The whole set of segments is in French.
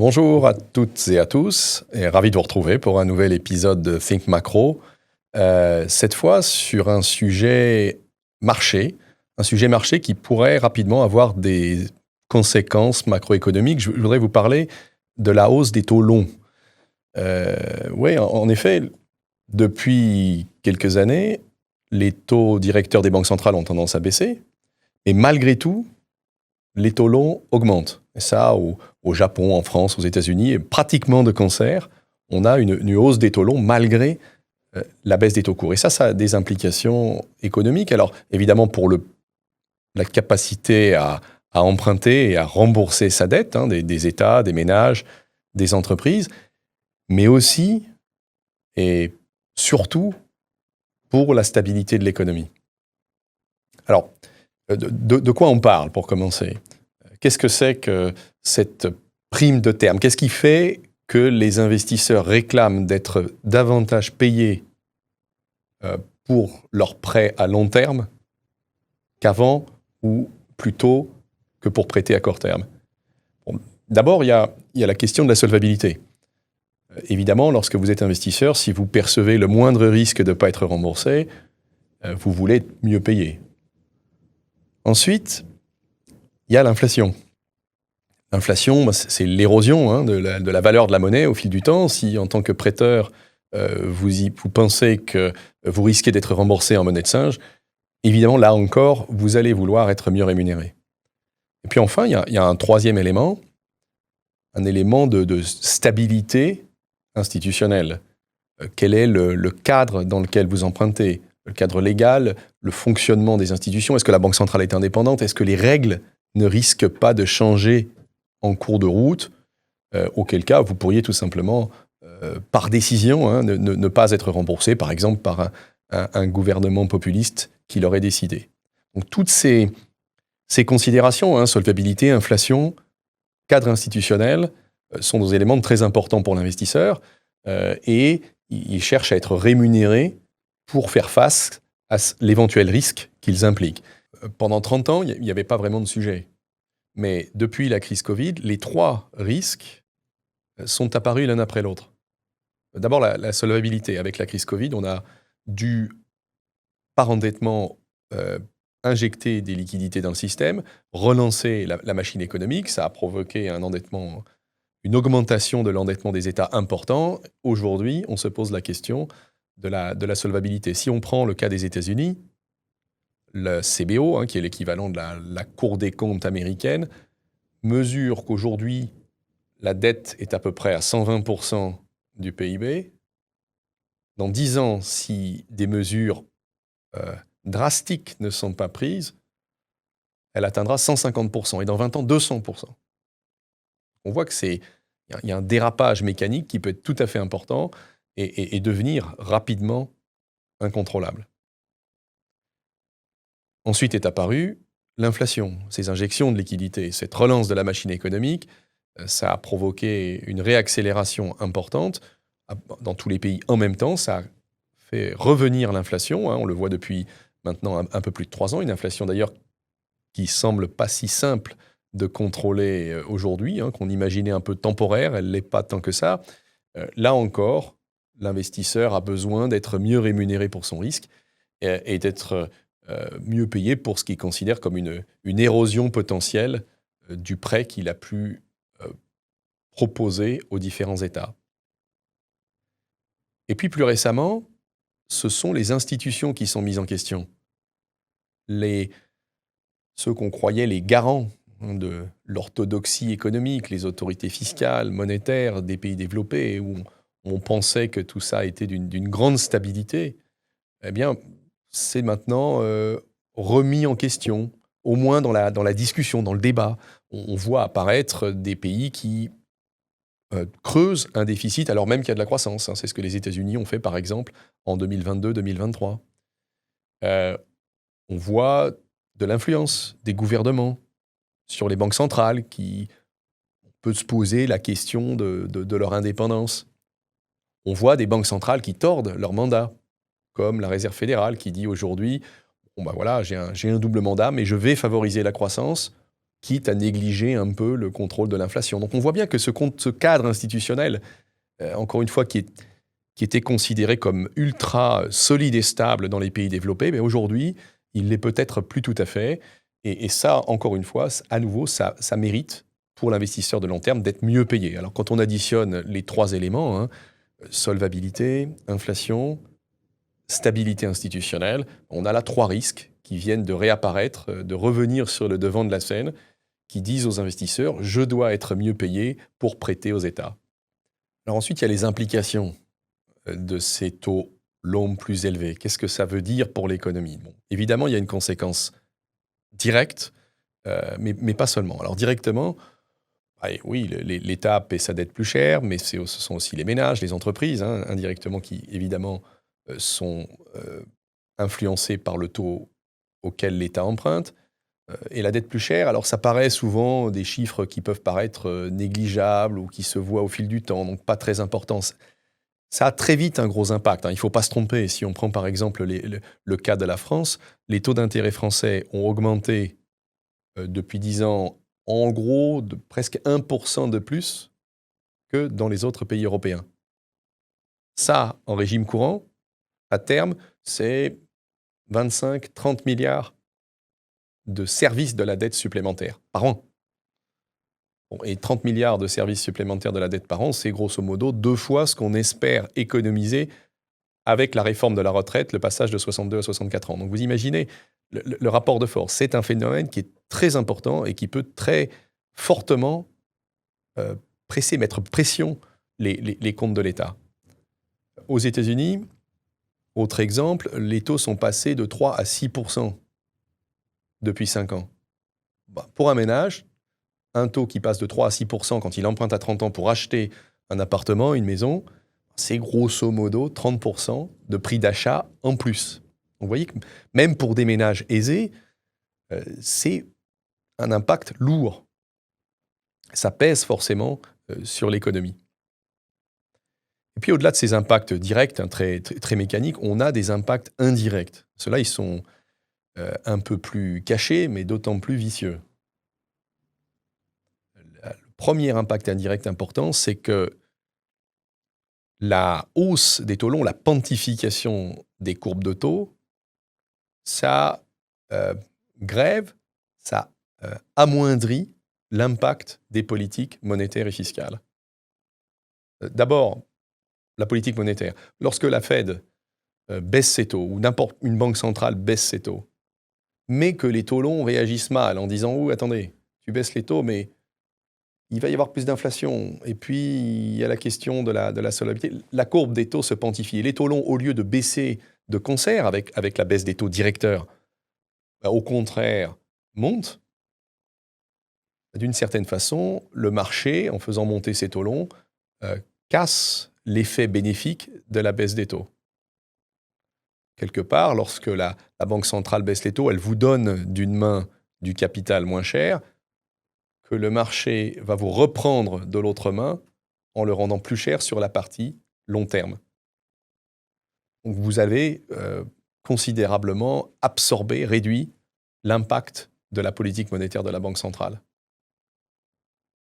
Bonjour à toutes et à tous, et ravi de vous retrouver pour un nouvel épisode de Think Macro. Cette fois sur un sujet marché qui pourrait rapidement avoir des conséquences macroéconomiques. Je voudrais vous parler de la hausse des taux longs. Oui, en effet, depuis quelques années, les taux directeurs des banques centrales ont tendance à baisser, et malgré tout, les taux longs augmentent. Et ça, au Japon, en France, aux États-Unis, et pratiquement de concert, on a une hausse des taux longs malgré la baisse des taux courts. Et ça a des implications économiques. Alors, évidemment, pour la capacité à emprunter et à rembourser sa dette, des États, des ménages, des entreprises, mais aussi et surtout pour la stabilité de l'économie. Alors, de quoi on parle, pour commencer ? Qu'est-ce que c'est que cette prime de terme ? Qu'est-ce qui fait que les investisseurs réclament d'être davantage payés pour leurs prêts à long terme qu'avant ou plutôt que pour prêter à court terme ? Bon, d'abord, il y a la question de la solvabilité. Évidemment, lorsque vous êtes investisseur, si vous percevez le moindre risque de ne pas être remboursé, vous voulez être mieux payé. Ensuite, il y a l'inflation. L'inflation, c'est l'érosion de la valeur de la monnaie au fil du temps. Si, en tant que prêteur, vous pensez que vous risquez d'être remboursé en monnaie de singe, évidemment, là encore, vous allez vouloir être mieux rémunéré. Et puis enfin, il y a un troisième élément, un élément de stabilité institutionnelle. Quel est le cadre dans lequel vous empruntez ? Le cadre légal, le fonctionnement des institutions. Est-ce que la Banque centrale est indépendante ? Est-ce que les règles ne risquent pas de changer en cours de route, auquel cas vous pourriez tout simplement, par décision, ne pas être remboursé, par exemple par un gouvernement populiste qui l'aurait décidé. Donc toutes ces considérations, solvabilité, inflation, cadre institutionnel, sont des éléments très importants pour l'investisseur, et ils cherchent à être rémunérés pour faire face à l'éventuel risque qu'ils impliquent. Pendant 30 ans, il n'y avait pas vraiment de sujet. Mais depuis la crise Covid, les trois risques sont apparus l'un après l'autre. D'abord, la solvabilité. Avec la crise Covid, on a dû, par endettement, injecter des liquidités dans le système, relancer la machine économique. Ça a provoqué une augmentation de l'endettement des États important. Aujourd'hui, on se pose la question de la solvabilité. Si on prend le cas des États-Unis, le CBO, qui est l'équivalent de la Cour des comptes américaine, mesure qu'aujourd'hui, la dette est à peu près à 120% du PIB. Dans 10 ans, si des mesures drastiques ne sont pas prises, elle atteindra 150%, et dans 20 ans, 200%. On voit qu'il y a un dérapage mécanique qui peut être tout à fait important et devenir rapidement incontrôlable. Ensuite est apparue l'inflation, ces injections de liquidités, cette relance de la machine économique. Ça a provoqué une réaccélération importante dans tous les pays en même temps. Ça a fait revenir l'inflation, on le voit depuis maintenant un peu plus de 3 ans, une inflation d'ailleurs qui semble pas si simple de contrôler aujourd'hui, qu'on imaginait un peu temporaire, elle ne l'est pas tant que ça. Là encore, l'investisseur a besoin d'être mieux rémunéré pour son risque et d'être mieux payé pour ce qu'il considère comme une érosion potentielle du prêt qu'il a pu proposer aux différents États. Et puis plus récemment, ce sont les institutions qui sont mises en question. Ceux qu'on croyait les garants de l'orthodoxie économique, les autorités fiscales, monétaires des pays développés, où on pensait que tout ça était d'une grande stabilité, eh bien, c'est maintenant remis en question, au moins dans la discussion, dans le débat. On voit apparaître des pays qui creusent un déficit alors même qu'il y a de la croissance. C'est ce que les États-Unis ont fait, par exemple, en 2022-2023. On voit de l'influence des gouvernements sur les banques centrales qui peut se poser la question de leur indépendance. On voit des banques centrales qui tordent leur mandat, comme la Réserve fédérale qui dit aujourd'hui « j'ai un double mandat, mais je vais favoriser la croissance quitte à négliger un peu le contrôle de l'inflation. Donc on voit bien que ce cadre institutionnel, encore une fois, qui était considéré comme ultra solide et stable dans les pays développés, mais aujourd'hui, il l'est peut-être plus tout à fait. Et ça, encore une fois, à nouveau, ça mérite pour l'investisseur de long terme d'être mieux payé. Alors quand on additionne les 3 éléments, hein, solvabilité, inflation, stabilité institutionnelle, on a là 3 risques qui viennent de réapparaître, de revenir sur le devant de la scène, qui disent aux investisseurs « je dois être mieux payé pour prêter aux États ». Alors ensuite, il y a les implications de ces taux longs plus élevés. Qu'est-ce que ça veut dire pour l'économie? Bon, évidemment, il y a une conséquence directe, mais pas seulement. Alors directement, oui, l'État paie sa dette plus cher, mais ce sont aussi les ménages, les entreprises, hein, indirectement, qui évidemment sont influencés par le taux auquel l'État emprunte. Et la dette plus chère, alors ça paraît souvent des chiffres qui peuvent paraître négligeables ou qui se voient au fil du temps, donc pas très importants. Ça a très vite un gros impact, hein. Il ne faut pas se tromper. Si on prend par exemple le cas de la France, les taux d'intérêt français ont augmenté depuis 10 ans, en gros, de presque 1% de plus que dans les autres pays européens. Ça, en régime courant, à terme, c'est 25-30 milliards de services de la dette supplémentaire par an. Bon, et 30 milliards de services supplémentaires de la dette par an, c'est grosso modo 2 fois ce qu'on espère économiser avec la réforme de la retraite, le passage de 62 à 64 ans. Donc vous imaginez le rapport de force. C'est un phénomène qui est très important et qui peut très fortement mettre pression les comptes de l'État. Aux États-Unis, autre exemple, les taux sont passés de 3 à 6% depuis 5 ans. Pour un ménage, un taux qui passe de 3 à 6% quand il emprunte à 30 ans pour acheter un appartement, une maison, c'est grosso modo 30% de prix d'achat en plus. Donc vous voyez que même pour des ménages aisés, c'est un impact lourd. Ça pèse forcément sur l'économie. Et puis au-delà de ces impacts directs, hein, très, très, très mécaniques, on a des impacts indirects. Ceux-là, ils sont un peu plus cachés, mais d'autant plus vicieux. Le premier impact indirect important, c'est que la hausse des taux longs, la pontification des courbes de taux, ça grève, ça amoindrit l'impact des politiques monétaires et fiscales. D'abord, la politique monétaire. Lorsque la Fed baisse ses taux, ou n'importe une banque centrale baisse ses taux, mais que les taux longs réagissent mal en disant « Oh, attendez, tu baisses les taux, mais il va y avoir plus d'inflation. » Et puis, il y a la question de la solvabilité. La courbe des taux se pontifie. Les taux longs, au lieu de baisser de concert avec la baisse des taux directeurs, au contraire, montent. D'une certaine façon, le marché, en faisant monter ces taux longs, casse l'effet bénéfique de la baisse des taux. Quelque part, lorsque la Banque centrale baisse les taux, elle vous donne d'une main du capital moins cher, que le marché va vous reprendre de l'autre main en le rendant plus cher sur la partie long terme. Donc vous avez considérablement absorbé, réduit l'impact de la politique monétaire de la Banque centrale.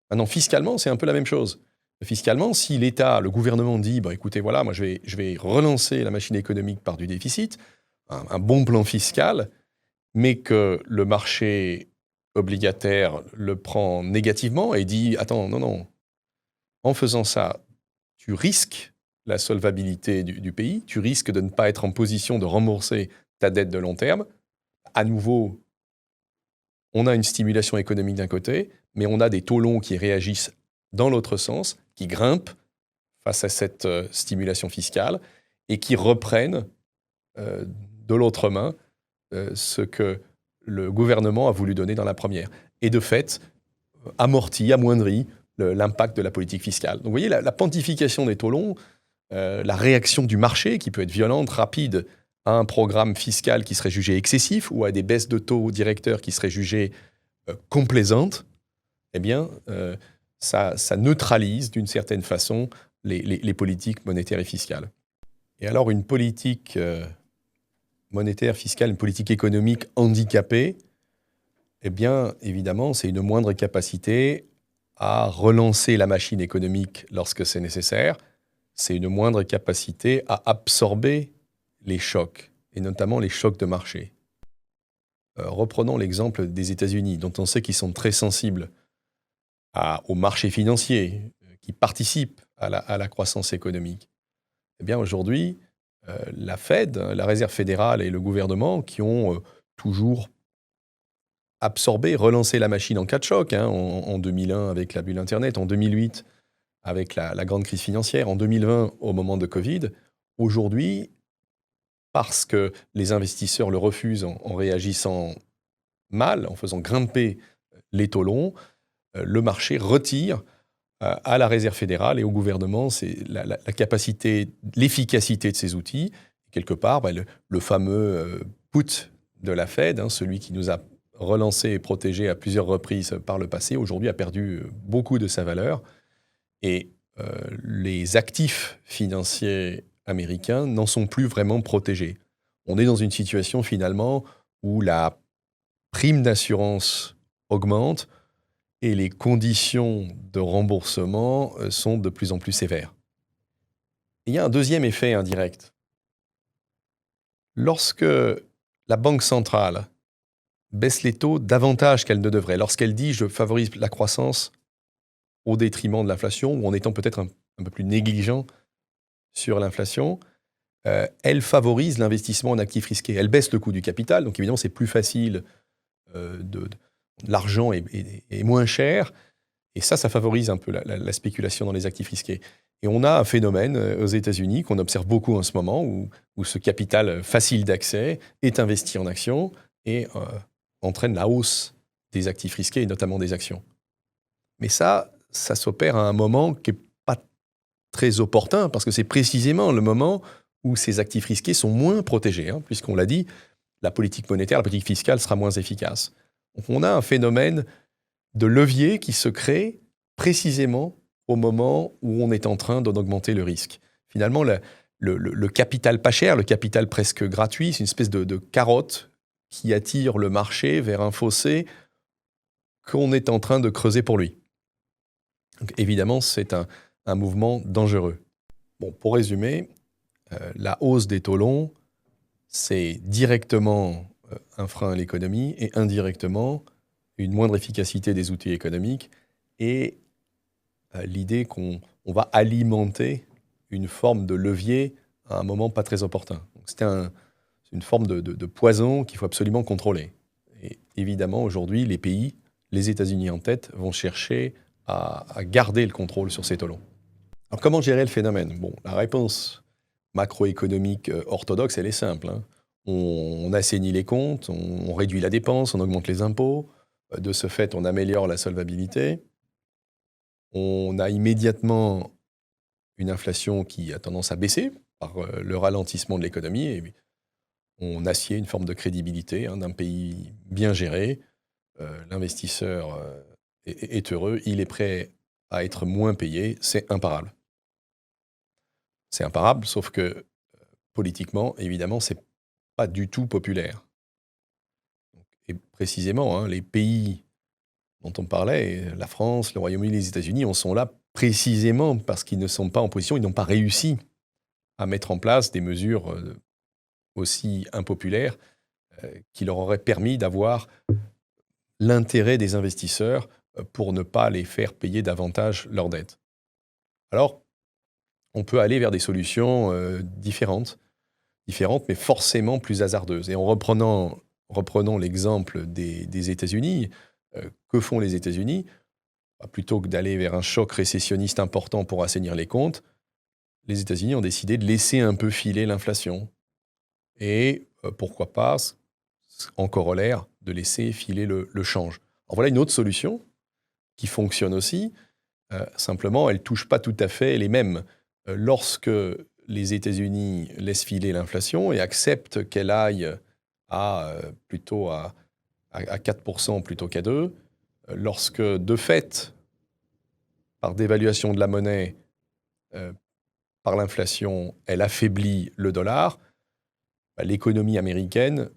Maintenant, fiscalement, c'est un peu la même chose. Fiscalement, si l'État, le gouvernement dit écoutez, voilà, moi je vais relancer la machine économique par du déficit, un bon plan fiscal, mais que le marché obligataire le prend négativement et dit attends, non, en faisant ça, tu risques la solvabilité du pays, tu risques de ne pas être en position de rembourser ta dette de long terme. À nouveau, on a une stimulation économique d'un côté, mais on a des taux longs qui réagissent dans l'autre sens, qui grimpent face à cette stimulation fiscale et qui reprennent de l'autre main ce que le gouvernement a voulu donner dans la première. Et de fait, amoindrit l'impact de la politique fiscale. Donc vous voyez, la pontification des taux longs, la réaction du marché qui peut être violente, rapide, à un programme fiscal qui serait jugé excessif ou à des baisses de taux directeurs qui seraient jugées complaisantes, eh bien, ça neutralise d'une certaine façon les politiques monétaires et fiscales. Et alors, une politique monétaire, fiscale, une politique économique handicapée, Eh bien, évidemment, c'est une moindre capacité à relancer la machine économique lorsque c'est nécessaire. C'est une moindre capacité à absorber les chocs, et notamment les chocs de marché. Reprenons l'exemple des États-Unis, dont on sait qu'ils sont très sensibles aux marchés financiers, qui participent à la croissance économique. Eh bien, aujourd'hui, la Fed, la Réserve fédérale et le gouvernement, qui ont toujours absorbé, relancé la machine en cas de choc, en 2001 avec la bulle Internet, en 2008 avec la grande crise financière, en 2020 au moment de Covid, aujourd'hui, parce que les investisseurs le refusent en réagissant mal, en faisant grimper les taux longs, le marché retire à la Réserve fédérale et au gouvernement la capacité, l'efficacité de ces outils. Quelque part, le fameux put de la Fed, celui qui nous a relancé et protégé à plusieurs reprises par le passé, aujourd'hui a perdu beaucoup de sa valeur. Et les actifs financiers américains n'en sont plus vraiment protégés. On est dans une situation finalement où la prime d'assurance augmente et les conditions de remboursement sont de plus en plus sévères. Et il y a un deuxième effet indirect. Lorsque la Banque centrale baisse les taux davantage qu'elle ne devrait, lorsqu'elle dit « je favorise la croissance au détriment de l'inflation » ou en étant peut-être un peu plus négligent sur l'inflation, elle favorise l'investissement en actifs risqués. Elle baisse le coût du capital, donc évidemment c'est plus facile, l'argent est moins cher, et ça favorise un peu la spéculation dans les actifs risqués. Et on a un phénomène aux États-Unis qu'on observe beaucoup en ce moment, où ce capital facile d'accès est investi en actions et entraîne la hausse des actifs risqués, et notamment des actions. Mais ça s'opère à un moment qui n'est pas très opportun, parce que c'est précisément le moment où ces actifs risqués sont moins protégés, puisqu'on l'a dit, la politique monétaire, la politique fiscale sera moins efficace. Donc on a un phénomène de levier qui se crée précisément au moment où on est en train d'en augmenter le risque. Finalement, le capital pas cher, le capital presque gratuit, c'est une espèce de carotte qui attire le marché vers un fossé qu'on est en train de creuser pour lui. Donc, évidemment, c'est un mouvement dangereux. Bon, pour résumer, la hausse des taux longs, c'est directement un frein à l'économie et indirectement une moindre efficacité des outils économiques et l'idée qu'on va alimenter une forme de levier à un moment pas très opportun. C'est une forme de poison qu'il faut absolument contrôler. Et évidemment, aujourd'hui, les pays, les États-Unis en tête, vont chercher à garder le contrôle sur ces taux longs. Alors, comment gérer le phénomène? Bon, la réponse macroéconomique orthodoxe, elle est simple. On assainit les comptes, on réduit la dépense, on augmente les impôts. De ce fait, on améliore la solvabilité. On a immédiatement une inflation qui a tendance à baisser par le ralentissement de l'économie. Et on assied une forme de crédibilité d'un pays bien géré. L'investisseur est heureux, il est prêt à être moins payé, c'est imparable. C'est imparable, sauf que politiquement, évidemment, c'est pas du tout populaire. Et précisément, les pays dont on parlait, la France, le Royaume-Uni, les États-Unis, en sont là précisément parce qu'ils ne sont pas en position, ils n'ont pas réussi à mettre en place des mesures aussi impopulaires qui leur auraient permis d'avoir l'intérêt des investisseurs pour ne pas les faire payer davantage leurs dettes. Alors, on peut aller vers des solutions différentes, mais forcément plus hasardeuses. Et en reprenant l'exemple des États-Unis, que font les États-Unis? Plutôt que d'aller vers un choc récessionniste important pour assainir les comptes, les États-Unis ont décidé de laisser un peu filer l'inflation. Et pourquoi pas, en corollaire, de laisser filer le change. Alors voilà une autre solution qui fonctionne aussi. Simplement, elle ne touche pas tout à fait les mêmes. Lorsque les États-Unis laissent filer l'inflation et acceptent qu'elle aille plutôt à 4% plutôt qu'à 2%, lorsque, de fait, par dévaluation de la monnaie, par l'inflation, elle affaiblit le dollar, l'économie américaine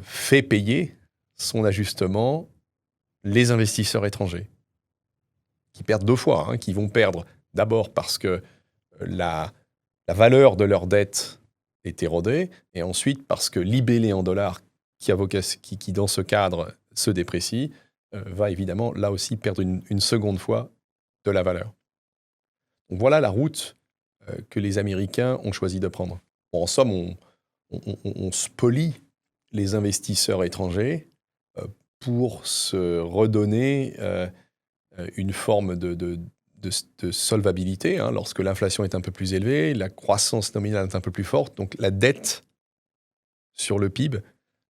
fait payer son ajustement les investisseurs étrangers, qui perdent deux fois, qui vont perdre d'abord parce que la valeur de leur dette est érodée, et ensuite parce que l'IBL en dollars, qui dans ce cadre se déprécie, va évidemment là aussi perdre une seconde fois de la valeur. Donc voilà la route que les Américains ont choisi de prendre. Bon, en somme, on spolie les investisseurs étrangers pour se redonner une forme de solvabilité, lorsque l'inflation est un peu plus élevée, la croissance nominale est un peu plus forte, donc la dette sur le PIB,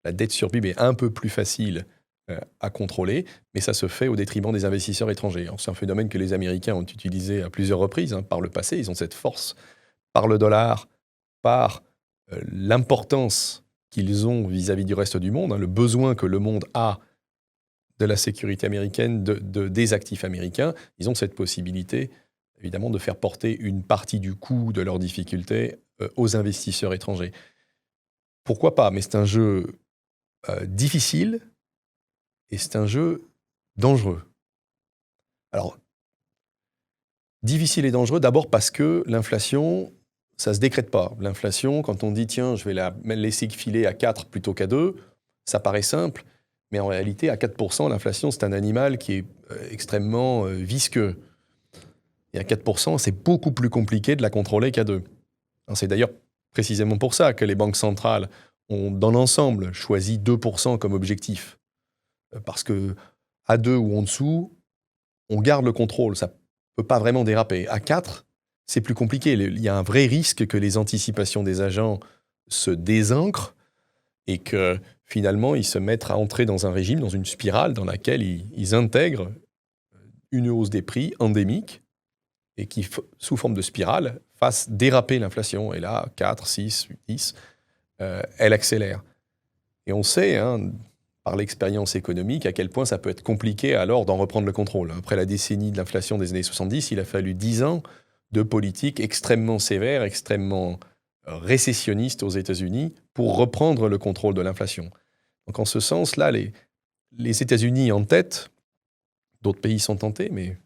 la dette sur PIB est un peu plus facile à contrôler, mais ça se fait au détriment des investisseurs étrangers. Alors, c'est un phénomène que les Américains ont utilisé à plusieurs reprises par le passé. Ils ont cette force par le dollar, par l'importance qu'ils ont vis-à-vis du reste du monde, le besoin que le monde a de la sécurité américaine, des actifs américains. Ils ont cette possibilité, évidemment, de faire porter une partie du coût de leurs difficultés aux investisseurs étrangers. Pourquoi pas? Mais c'est un jeu difficile et c'est un jeu dangereux. Alors, difficile et dangereux d'abord parce que l'inflation, ça ne se décrète pas. L'inflation, quand on dit « tiens, je vais la laisser filer à 4 plutôt qu'à 2 », ça paraît simple, mais en réalité, à 4%, l'inflation, c'est un animal qui est extrêmement visqueux. Et à 4%, c'est beaucoup plus compliqué de la contrôler qu'à 2. C'est d'ailleurs précisément pour ça que les banques centrales ont, dans l'ensemble, choisi 2% comme objectif. Parce que à 2 ou en dessous, on garde le contrôle, ça ne peut pas vraiment déraper. À 4, c'est plus compliqué. Il y a un vrai risque que les anticipations des agents se désancrent et que finalement, ils se mettent à entrer dans un régime, dans une spirale dans laquelle ils intègrent une hausse des prix endémique et qui, sous forme de spirale, fasse déraper l'inflation. Et là, 4, 6, 10, elle accélère. Et on sait, par l'expérience économique, à quel point ça peut être compliqué alors d'en reprendre le contrôle. Après la décennie de l'inflation des années 70, il a fallu 10 ans de politique extrêmement sévère, extrêmement récessionniste aux États-Unis pour reprendre le contrôle de l'inflation. Donc en ce sens-là, les États-Unis en tête, d'autres pays sont tentés, mais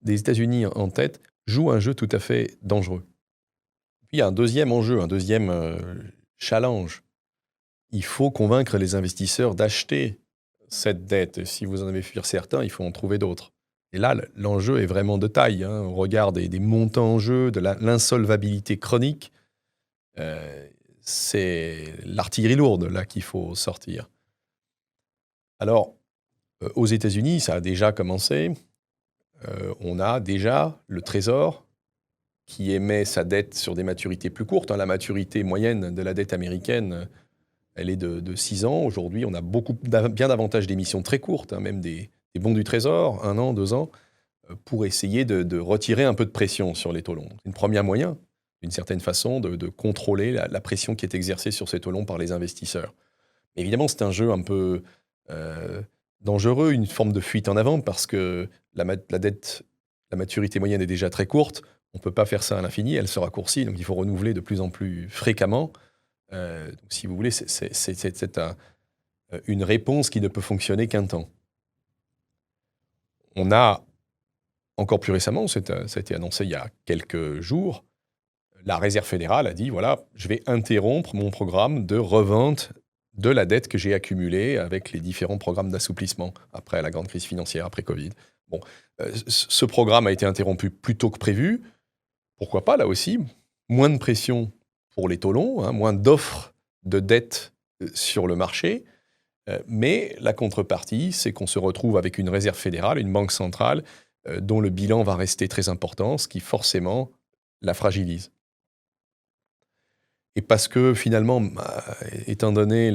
les États-Unis en tête jouent un jeu tout à fait dangereux. Puis il y a un deuxième enjeu, un deuxième challenge. Il faut convaincre les investisseurs d'acheter cette dette. Et si vous en avez fuir certains, il faut en trouver d'autres. Et là, l'enjeu est vraiment de taille. On regarde des montants en jeu, de l'insolvabilité chronique. C'est l'artillerie lourde là qu'il faut sortir. Alors, aux États-Unis, ça a déjà commencé. On a déjà le Trésor qui émet sa dette sur des maturités plus courtes. La maturité moyenne de la dette américaine, elle est de 6 ans. Aujourd'hui, on a bien davantage d'émissions très courtes, même des bons du Trésor, 1 an, 2 ans, pour essayer de retirer un peu de pression sur les taux longs. C'est un premier moyen, d'une certaine façon, de contrôler la pression qui est exercée sur ces taux longs par les investisseurs. Mais évidemment, c'est un jeu un peu dangereux, une forme de fuite en avant, parce que la maturité moyenne est déjà très courte. On ne peut pas faire ça à l'infini, elle se raccourcit, donc il faut renouveler de plus en plus fréquemment. Donc, si vous voulez, c'est une réponse qui ne peut fonctionner qu'un temps. On a, encore plus récemment, ça a été annoncé il y a quelques jours, la Réserve fédérale a dit, voilà, je vais interrompre mon programme de revente de la dette que j'ai accumulée avec les différents programmes d'assouplissement après la grande crise financière, après Covid. Bon, ce programme a été interrompu plus tôt que prévu. Pourquoi pas, là aussi, moins de pression pour les taux longs, moins d'offres de dette sur le marché. Mais la contrepartie, c'est qu'on se retrouve avec une réserve fédérale, une banque centrale, dont le bilan va rester très important, ce qui forcément la fragilise. Et parce que finalement, étant donné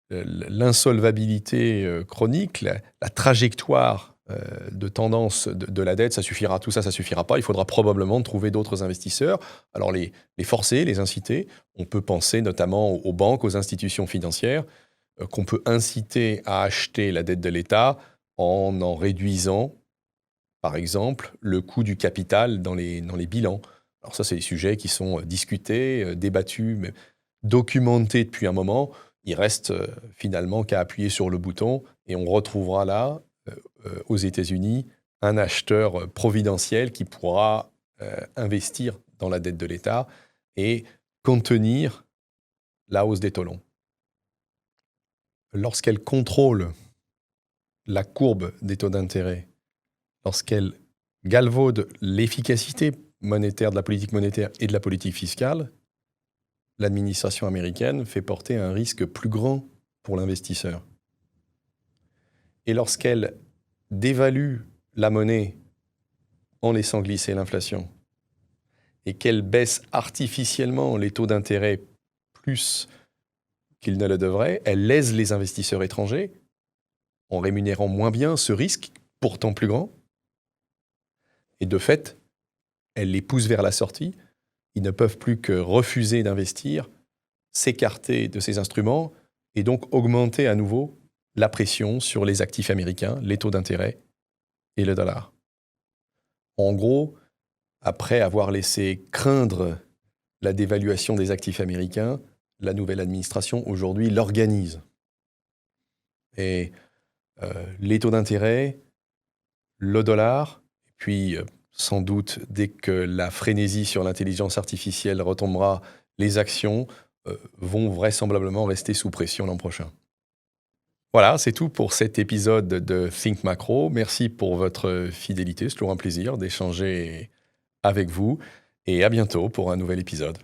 l'insolvabilité chronique, la trajectoire de tendance de la dette, tout ça suffira pas. Il faudra probablement trouver d'autres investisseurs. Alors les forcer, les inciter. On peut penser notamment aux banques, aux institutions financières, qu'on peut inciter à acheter la dette de l'État en réduisant, par exemple, le coût du capital dans les bilans. Alors ça, c'est des sujets qui sont discutés, débattus, mais documentés depuis un moment. Il reste finalement qu'à appuyer sur le bouton et on retrouvera là, aux États-Unis, un acheteur providentiel qui pourra investir dans la dette de l'État et contenir la hausse des taux longs. Lorsqu'elle contrôle la courbe des taux d'intérêt, lorsqu'elle galvaude l'efficacité monétaire de la politique monétaire et de la politique fiscale, l'administration américaine fait porter un risque plus grand pour l'investisseur. Et lorsqu'elle dévalue la monnaie en laissant glisser l'inflation et qu'elle baisse artificiellement les taux d'intérêt plus qu'ils ne le devraient, elle lèse les investisseurs étrangers en rémunérant moins bien ce risque, pourtant plus grand. Et de fait, elle les pousse vers la sortie. Ils ne peuvent plus que refuser d'investir, s'écarter de ces instruments et donc augmenter à nouveau la pression sur les actifs américains, les taux d'intérêt et le dollar. En gros, après avoir laissé craindre la dévaluation des actifs américains, la nouvelle administration aujourd'hui l'organise. Et les taux d'intérêt, le dollar, et puis sans doute dès que la frénésie sur l'intelligence artificielle retombera, les actions vont vraisemblablement rester sous pression l'an prochain. Voilà, c'est tout pour cet épisode de Think Macro. Merci pour votre fidélité, c'est toujours un plaisir d'échanger avec vous et à bientôt pour un nouvel épisode.